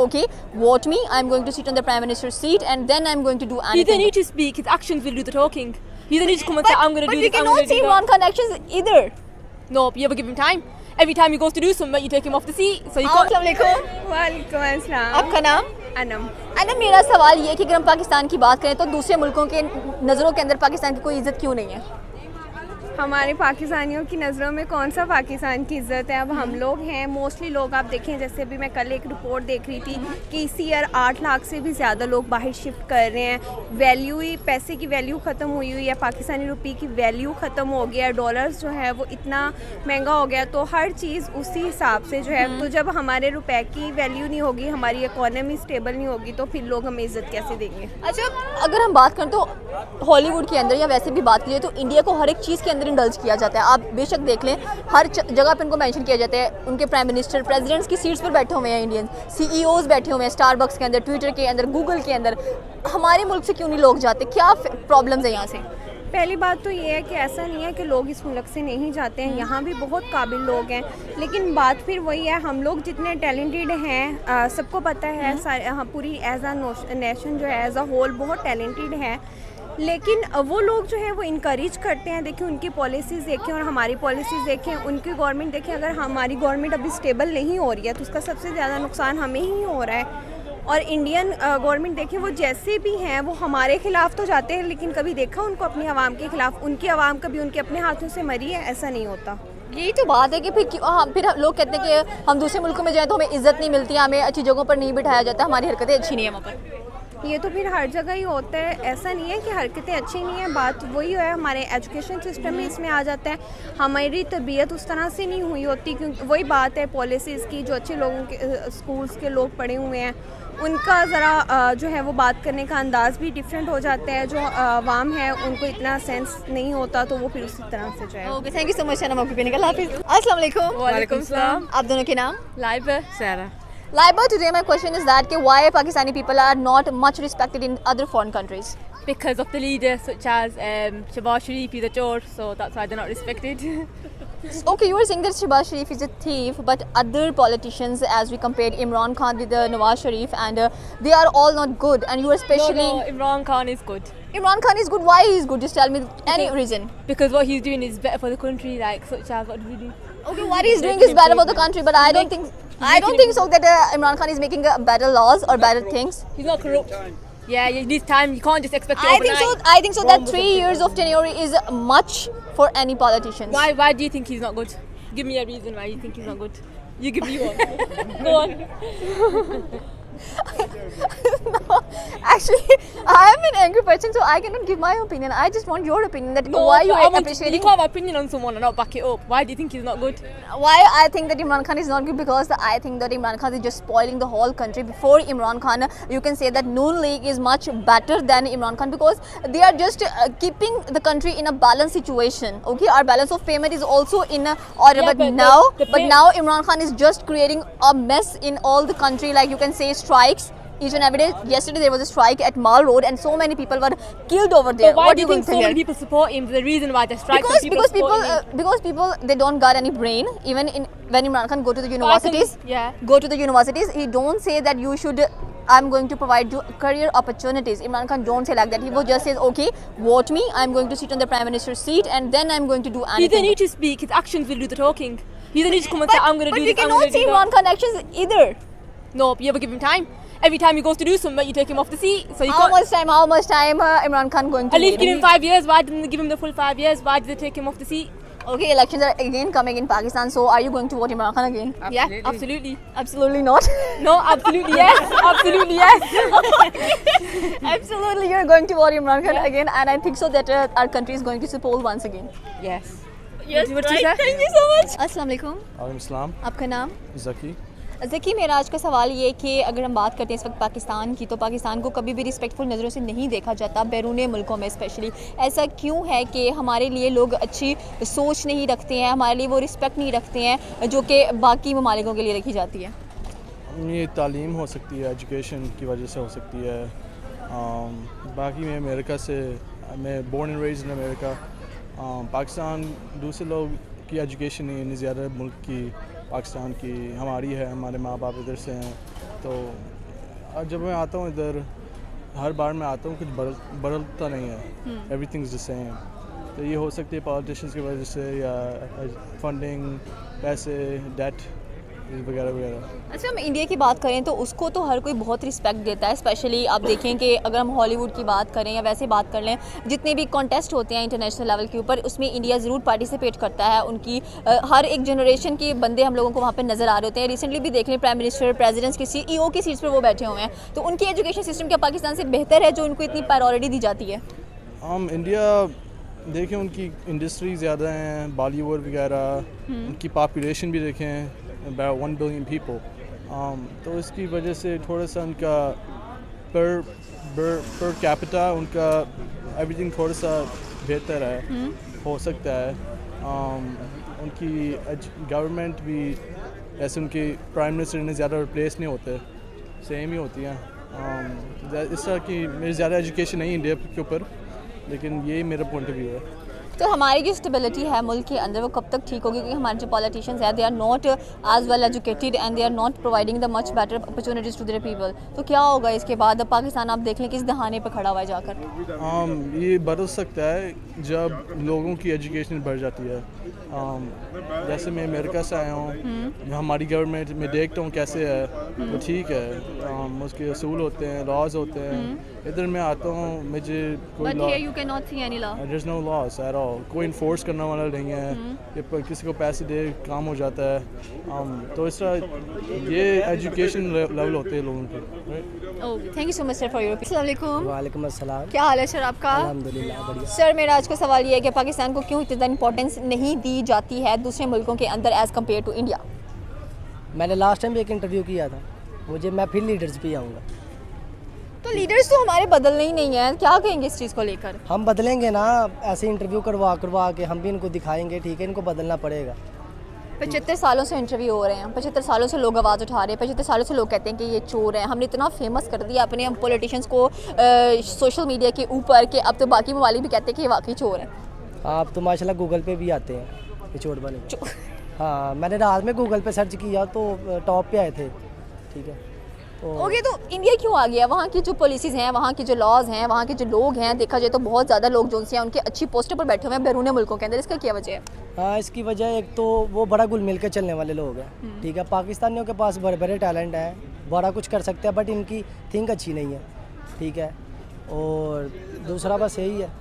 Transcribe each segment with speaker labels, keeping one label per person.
Speaker 1: okay, vote me, I'm going to sit on the Prime Minister's seat and then I'm going to do anything.
Speaker 2: He doesn't need to speak, his actions will do the talking. He doesn't need to come and say, I'm going to do this, I'm
Speaker 1: But we
Speaker 2: going to do
Speaker 1: cannot see Imran Khan actions either.
Speaker 2: No, but you ever give him time. Every time he goes to do something, you take him off the seat. So you can't.
Speaker 1: अस्सलामुअलैकुम।
Speaker 3: वालेकुम अस्सलाम।
Speaker 1: आपका नाम?
Speaker 3: अनम।
Speaker 1: अनम, मेरा सवाल ये है कि अगर हम पाकिस्तान की बात करें तो दूसरे मुल्कों के नज़रों के अंदर पाकिस्तान की कोई इज्जत क्यों नहीं है?
Speaker 3: हमारे पाकिस्तानियों की नज़रों में कौन सा पाकिस्तान की इज़्ज़त है? अब हम लोग हैं मोस्टली लोग, आप देखें जैसे अभी मैं कल एक रिपोर्ट देख रही थी कि इस ईयर 8 लाख से भी ज़्यादा लोग बाहर शिफ्ट कर रहे हैं। वैल्यू ही, पैसे की वैल्यू ख़त्म हुई हुई है, पाकिस्तानी रुपये की वैल्यू ख़त्म हो गया, डॉलर्स जो है वो इतना महंगा हो गया, तो हर चीज़ उसी हिसाब से जो है, तो जब हमारे रुपए की वैल्यू नहीं होगी, हमारी इकॉनमी स्टेबल नहीं होगी, तो फिर लोग हमें इज़्ज़त कैसे देंगे?
Speaker 1: अच्छा, अगर हम बात करें तो हॉलीवुड के अंदर या वैसे भी बात कीजिए तो इंडिया को हर एक चीज़ के अंदर इंडल्ज किया जाता है। आप बेशक देख लें, हर जगह पे उनको मेंशन किया जाता है, उनके प्राइम मिनिस्टर प्रेसिडेंट्स की सीट्स पर बैठे हुए हैं, इंडियन सीईओज बैठे हुए हैं, स्टारबक्स के अंदर, ट्विटर के अंदर, गूगल के अंदर। हमारे मुल्क से क्यों नहीं लोग जाते? क्या प्रॉब्लम्स है यहाँ से?
Speaker 3: पहली बात तो ये है कि ऐसा नहीं है कि लोग इस मुल्क से नहीं जाते हैं, यहाँ भी बहुत काबिल लोग हैं, लेकिन बात फिर वही है, हम लोग जितने टैलेंटेड हैं, सबको पता है, पूरी एज अ नेशन जो है एज अ होल बहुत टैलेंटेड है, लेकिन वो लोग जो है वो इनकरेज करते हैं। देखिए उनकी पॉलिसीज़ देखें और हमारी पॉलिसीज़ देखें, उनकी गवर्नमेंट देखें, अगर हमारी गवर्नमेंट अभी स्टेबल नहीं हो रही है तो उसका सबसे ज़्यादा नुकसान हमें ही हो रहा है। और इंडियन गवर्नमेंट देखें, वो जैसे भी हैं वो हमारे ख़िलाफ़ तो जाते हैं, लेकिन कभी देखा उनको अपनी आवाम के ख़िलाफ़? उनकी आवाम कभी उनके अपने हाथों से मरी है? ऐसा नहीं होता।
Speaker 1: यही तो बात है कि फिर लोग कहते हैं कि हम दूसरे मुल्कों में जाएँ तो हमें इज़्ज़त नहीं मिलती, हमें अच्छी जगहों पर नहीं बिठाया जाता, हमारी हरकतें अच्छी नहीं है वहाँ पर।
Speaker 3: ये तो फिर हर जगह ही होता है, ऐसा नहीं है कि हरकतें अच्छी नहीं है। बात वही है, हमारे एजुकेशन सिस्टम में इसमें आ जाता है, हमारी तरबियत उस तरह से नहीं हुई होती, क्योंकि वही बात है पॉलिसीज़ की। जो अच्छे लोगों के स्कूल्स के लोग पढ़े हुए हैं, उनका ज़रा जो है वो बात करने का अंदाज़ भी डिफरेंट हो जाता है। जो आवाम है उनको इतना सेंस नहीं होता, तो वो फिर उसी तरह से जो है।
Speaker 1: Okay, thank you so much Shanam, आपको निकल। अस्सलाम वालेकुम।
Speaker 2: वालेकुम सलाम।
Speaker 1: आप दोनों के नाम?
Speaker 2: Laiba, Sarah.
Speaker 1: Laiba, today my question is that why Pakistani people are not much respected in other foreign countries?
Speaker 2: Because of the leaders such as Shehbaz Sharif is a chore, so that's why they're not respected.
Speaker 1: Okay, you were saying that Shehbaz Sharif is a thief, but other politicians, as we compared Imran Khan with Nawaz Sharif, and they are all not good. And you are especially
Speaker 2: No, Imran Khan is good.
Speaker 1: Imran Khan is good. Why he is good? Just tell me any reason.
Speaker 2: Because what he's doing is better for the country, like such as what did he do?
Speaker 1: Okay, what he's doing is better for the country, but I don't think so that Imran Khan is making better laws or better things.
Speaker 2: He's not corrupt. Yeah, you need time. You can't just expect it
Speaker 1: I
Speaker 2: overnight.
Speaker 1: think so that 3 years of tenure is much for any politician.
Speaker 2: Why do you think he's not good? Give me a reason why you think he's not good. You give me one. Go on.
Speaker 1: No, actually, I am an angry person, so I cannot give my opinion. I just want your opinion that why you are appreciating.
Speaker 2: You can't have an opinion on someone and not back it up. Why do you think he's not good?
Speaker 1: Why I think that Imran Khan is not good, because I think that Imran Khan is just spoiling the whole country. Before Imran Khan, you can say that Noon League is much better than Imran Khan, because they are just keeping the country in a balanced situation. Okay, our balance of payment is also in order,
Speaker 2: Yeah,
Speaker 1: but
Speaker 2: but
Speaker 1: now Imran Khan is just creating a mess in all the country. Like you can say strikes each and every day. Yesterday there was a strike at Mall Road and so many people were killed over there.
Speaker 2: So why
Speaker 1: What
Speaker 2: do you think so many people support him? The reason why they strike.
Speaker 1: Because people they don't got any brain. Even when Imran Khan go to the universities, he don't say that you should. I'm going to provide you career opportunities. Imran Khan don't say like that. He will just says, okay, vote me. I'm going to sit on the Prime Minister's seat and then I'm going to do anything.
Speaker 2: He doesn't need to speak. His actions will do the talking. He doesn't need to come and say, I'm going to do this.
Speaker 1: But we cannot see Imran Khan actions either.
Speaker 2: No, but you ever give him time. Every time he goes to do something, you take him off the seat. So you
Speaker 1: How
Speaker 2: can't.
Speaker 1: much time Imran Khan going to
Speaker 2: At least
Speaker 1: wait?
Speaker 2: give him 5 years. Why didn't they give him the full 5 years? Why did they take him off the seat?
Speaker 1: Okay, elections are again coming in Pakistan. So are you going to vote Imran Khan again?
Speaker 2: Yeah, absolutely.
Speaker 1: Absolutely not.
Speaker 2: No, absolutely yes. Absolutely yes.
Speaker 1: Absolutely, you're going to vote Imran Khan again, and I think so that our country is going to support once again.
Speaker 2: Yes.
Speaker 1: Yes,
Speaker 2: What you say?
Speaker 1: Thank you so much. अस्सलाम वालेकुम।
Speaker 4: वालेकुम सलाम।
Speaker 1: आपका नाम?
Speaker 4: ज़की।
Speaker 1: ज़की, मेरा आज का सवाल ये कि अगर हम बात करते हैं इस वक्त पाकिस्तान की, तो पाकिस्तान को कभी भी रिस्पेक्टफुल नज़रों से नहीं देखा जाता, बैरूनी मुल्कों में स्पेशली। ऐसा क्यों है कि हमारे लिए लोग अच्छी सोच नहीं रखते हैं, हमारे लिए वो रिस्पेक्ट नहीं रखते हैं जो कि बाकी ममालिकों के लिए रखी जाती है?
Speaker 4: ये तालीम हो सकती है, एजुकेशन की वजह से हो सकती है। बाकी मैं अमेरिका से, मैं born and raised in America. Pakistan दूसरे लोग की एजुकेशन नहीं ज़्यादा मुल्क की, पाकिस्तान की हमारी है, हमारे माँ बाप इधर से हैं, तो जब मैं आता हूँ इधर, हर बार मैं आता हूँ कुछ बदलता नहीं है, एवरीथिंग इज़ द सेम। तो ये हो सकती है पॉलिटिशियंस की वजह से या फंडिंग, पैसे, डेट वगैरह वगैरह।
Speaker 1: अच्छा, हम इंडिया की बात करें तो उसको तो हर कोई बहुत रिस्पेक्ट देता है। स्पेशली आप देखें कि अगर हम हॉलीवुड की बात करें या वैसे बात कर लें, जितने भी कॉन्टेस्ट होते हैं इंटरनेशनल लेवल के ऊपर, उसमें इंडिया ज़रूर पार्टिसिपेट करता है। उनकी हर एक जनरेशन के बंदे हम लोगों को वहाँ पे नज़र आ रहे होते हैं। रिसेंटली भी देख लें, प्राइम मिनिस्टर, प्रेसिडेंट्स की CEO की सीट्स पर वो बैठे हुए हैं। तो उनकी एजुकेशन सिस्टम क्या पाकिस्तान से बेहतर है जो उनको इतनी प्रायोरिटी दी जाती है?
Speaker 4: इंडिया देखें, उनकी इंडस्ट्री ज़्यादा हैं, बॉलीवुड वगैरह, उनकी पॉपुलेशन भी देखें about 1 billion people, तो इसकी वजह से थोड़ा सा उनका per capita उनका एवरीथिंग थोड़ा सा बेहतर है, हो सकता है। उनकी गवर्नमेंट भी ऐसे, उनके प्राइम मिनिस्टर ने ज़्यादा रिप्लेस नहीं होते, सेम ही होती हैं। इस तरह की मेरी ज़्यादा एजुकेशन नहीं इंडिया के ऊपर, लेकिन यही मेरा पॉइंट ऑफ व्यू है।
Speaker 1: तो हमारी जो स्टेबिलिटी है मुल्क के अंदर वो कब तक ठीक होगी? क्योंकि हमारे जो पॉलिटिशियंस हैं, they are not as well educated and they are not providing the much better opportunities to their people. तो क्या होगा इसके बाद? अब पाकिस्तान आप देख लें किस दहाने पे खड़ा हुआ है जाकर।
Speaker 4: ये बदल सकता है जब लोगों की एजुकेशन बढ़ जाती है। जैसे मैं अमेरिका से आया हूँ, हमारी गवर्नमेंट में देखता हूँ कैसे है, तो ठीक है, उसके असूल होते हैं, लॉज होते हैं। इधर मैं आता हूँ, मुझे कोई law,
Speaker 1: you cannot see any law.
Speaker 4: There is no laws at all, कोई इन्फोर्स करने वाला नहीं है। ये किसी को पैसे दे काम हो जाता है। तो इस तरह ये एजुकेशन लेवल होते हैं लोगों के।
Speaker 1: Okay, thank you so much sir for your. अस्सलाम वालेकुम।
Speaker 5: वालेकुम अस्सलाम।
Speaker 1: क्या हाल है सर आपका?
Speaker 5: अल्हम्दुलिल्लाह बढ़िया।
Speaker 1: सर, मेरा आज का सवाल ये है कि पाकिस्तान को क्यों इतना इंपॉर्टेंस नहीं दी जाती है दूसरे मुल्कों के अंदर एज़ कम्पेयर टू इंडिया?
Speaker 5: मैंने लास्ट टाइम भी एक इंटरव्यू किया था, मैं फिर लीडर्स पे आऊँगा।
Speaker 1: तो लीडर्स तो हमारे बदलने ही नहीं है, क्या कहेंगे इस चीज़ को लेकर?
Speaker 5: हम बदलेंगे ना, ऐसे इंटरव्यू करवा के हम भी इनको दिखाएंगे, ठीक है, इनको बदलना पड़ेगा।
Speaker 1: 75 सालों से इंटरव्यू हो रहे हैं, 75 सालों से लोग आवाज़ उठा रहे हैं, 75 सालों से लोग कहते हैं कि ये चोर हैं। हमने इतना फेमस कर दिया अपने हम पॉलिटिशियंस को सोशल मीडिया के ऊपर कि अब तो बाकी ममालिक भी कहते हैं कि ये वाकई चोर हैं।
Speaker 5: आप तो माशाल्लाह गूगल पे भी आते हैं ये चोर बने। हाँ, मैंने रात में गूगल पे सर्च किया तो टॉप पे आए थे, ठीक है।
Speaker 1: ओके, तो इंडिया क्यों आ गया? वहाँ की जो पॉलिसीज़ हैं, वहाँ की जो लॉज हैं, वहाँ के जो लोग हैं, देखा जाए तो बहुत ज़्यादा लोग जो हैं उनके अच्छी पोस्टर पर बैठे हुए हैं बैरून मुल्कों के अंदर। इसका क्या वजह है?
Speaker 5: हाँ, इसकी वजह एक तो वो बड़ा घुल मिल के चलने वाले लोग हैं, ठीक है। पाकिस्तानियों के पास बड़े बड़े टैलेंट हैं, बड़ा कुछ कर सकते हैं, बट इनकी थिंक अच्छी नहीं है, ठीक है। और दूसरा बस यही है,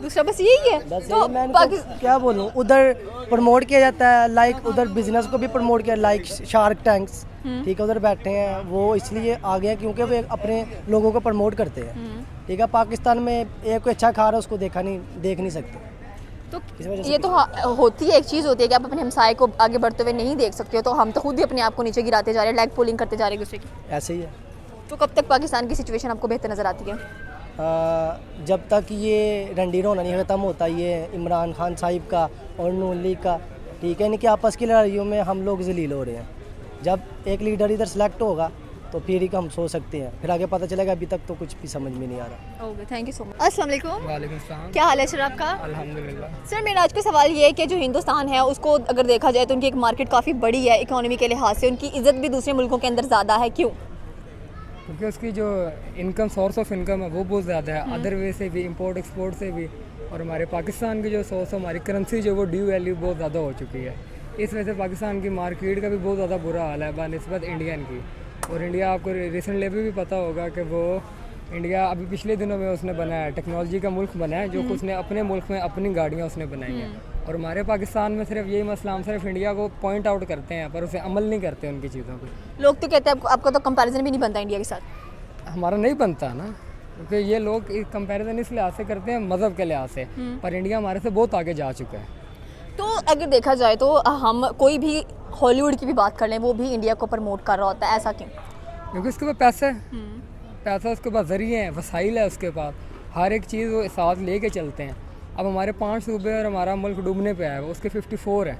Speaker 1: बस यही है।
Speaker 5: बस
Speaker 1: तो
Speaker 5: मैं क्या बोलूँ, उधर प्रमोट किया जाता है, लाइक उधर बिजनेस को भी प्रमोट किया, लाइक शार्क टैंक्स, ठीक है, उधर बैठे हैं वो इसलिए आ गए क्योंकि वो अपने लोगों को प्रमोट करते हैं, ठीक है। पाकिस्तान में एक कोई अच्छा खा रहा है उसको देख नहीं सकते।
Speaker 1: तो ये तो होती है, एक चीज़ होती है कि आप अपने हमसाए को आगे बढ़ते हुए नहीं देख सकते हो, तो हम तो खुद ही अपने आप को नीचे गिराते जा रहे हैं, लैग पुलिंग करते जा रहे हैं दूसरे की।
Speaker 5: ऐसे ही है।
Speaker 1: तो कब तक पाकिस्तान की सिचुएशन आपको बेहतर नज़र आती है?
Speaker 5: जब तक ये रंडी रोना नहीं ख़त्म होता, ये इमरान खान साहिब का और नून लीग का, ठीक है, इनकी आपस की लड़ाइयों में हम लोग जलील हो रहे हैं। जब एक लीडर इधर सेलेक्ट होगा तो फिर ही हम सोच सकते हैं, फिर आगे पता चलेगा। अभी तक तो कुछ भी समझ में नहीं आ रहा।
Speaker 1: Okay, thank you so much. अस्सलाम वालेकुम।
Speaker 6: वालेकुम सलाम।
Speaker 1: क्या हाल है सर आपका?
Speaker 6: अल्हम्दुलिल्लाह।
Speaker 1: सर, मेरा आज का सवाल ये है कि जो हिंदुस्तान है उसको अगर देखा जाए तो उनकी एक मार्केट काफ़ी बड़ी है इकोनॉमी के लिहाज से, उनकी इज्जत भी दूसरे मुल्कों के अंदर ज़्यादा है, क्यों?
Speaker 6: क्योंकि उसकी जो इनकम, सोर्स ऑफ इनकम है वो बहुत ज़्यादा है, अदर वे से भी, इंपोर्ट एक्सपोर्ट से भी। और हमारे पाकिस्तान की जो सोर्स, हमारी करेंसी जो वो ड्यू वैल्यू बहुत ज़्यादा हो चुकी है, इस वजह से पाकिस्तान की मार्केट का भी बहुत ज़्यादा बुरा हाल है बनिस्बत इंडियन की। और इंडिया, आपको रिसेंटली भी पता होगा कि वो इंडिया अभी पिछले दिनों में उसने बनाया है, टेक्नोलॉजी का मुल्क बनाया है, जो कि उसने अपने मुल्क में अपनी गाड़ियाँ उसने बनाई हैं। और हमारे पाकिस्तान में सिर्फ यही मसला, हम सिर्फ इंडिया को पॉइंट आउट करते हैं पर उसे अमल नहीं करते उनकी चीज़ों पर।
Speaker 1: लोग तो कहते हैं आपका तो कंपैरिजन भी नहीं बनता इंडिया के साथ।
Speaker 6: हमारा नहीं बनता ना, क्योंकि ये लोग कंपैरिजन इस लिहाज से करते हैं, मज़हब के लिहाज से, पर इंडिया हमारे से बहुत आगे जा चुका है।
Speaker 1: तो अगर देखा जाए तो हम कोई भी हॉलीवुड की भी बात कर लें, वो भी इंडिया को प्रमोट कर रहा होता है, ऐसा क्यों?
Speaker 6: क्योंकि उसके पास पैसा है, पैसा उसके पास ज़रिए हैं, वसाइल है उसके पास, हर एक चीज़ वो साथ लेके चलते हैं। अब हमारे 5 सूबे और हमारा मुल्क डूबने पे आया है, उसके 54 हैं,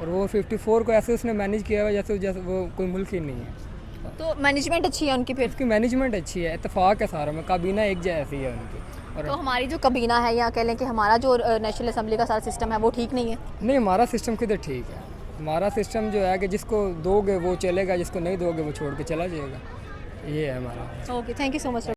Speaker 6: और वो 54 को ऐसे उसने मैनेज किया हुआ जैसे वो कोई मुल्क ही नहीं है।
Speaker 1: तो मैनेजमेंट अच्छी है उनकी, फिर
Speaker 6: उसकी मैनेजमेंट अच्छी है, इत्तेफाक है सारा में, काबीना एक जैसी है उनकी। और
Speaker 1: तो हमारी जो काबीना है, या कह लें कि हमारा जो नेशनल असम्बली का सारा सिस्टम है वो ठीक नहीं है।
Speaker 6: नहीं, हमारा सिस्टम किधर ठीक है। हमारा सिस्टम जो है कि जिसको दोगे वो चलेगा, जिसको नहीं दोगे वो छोड़ के चला जाएगा। ये है हमारा।
Speaker 1: Okay, thank you so much.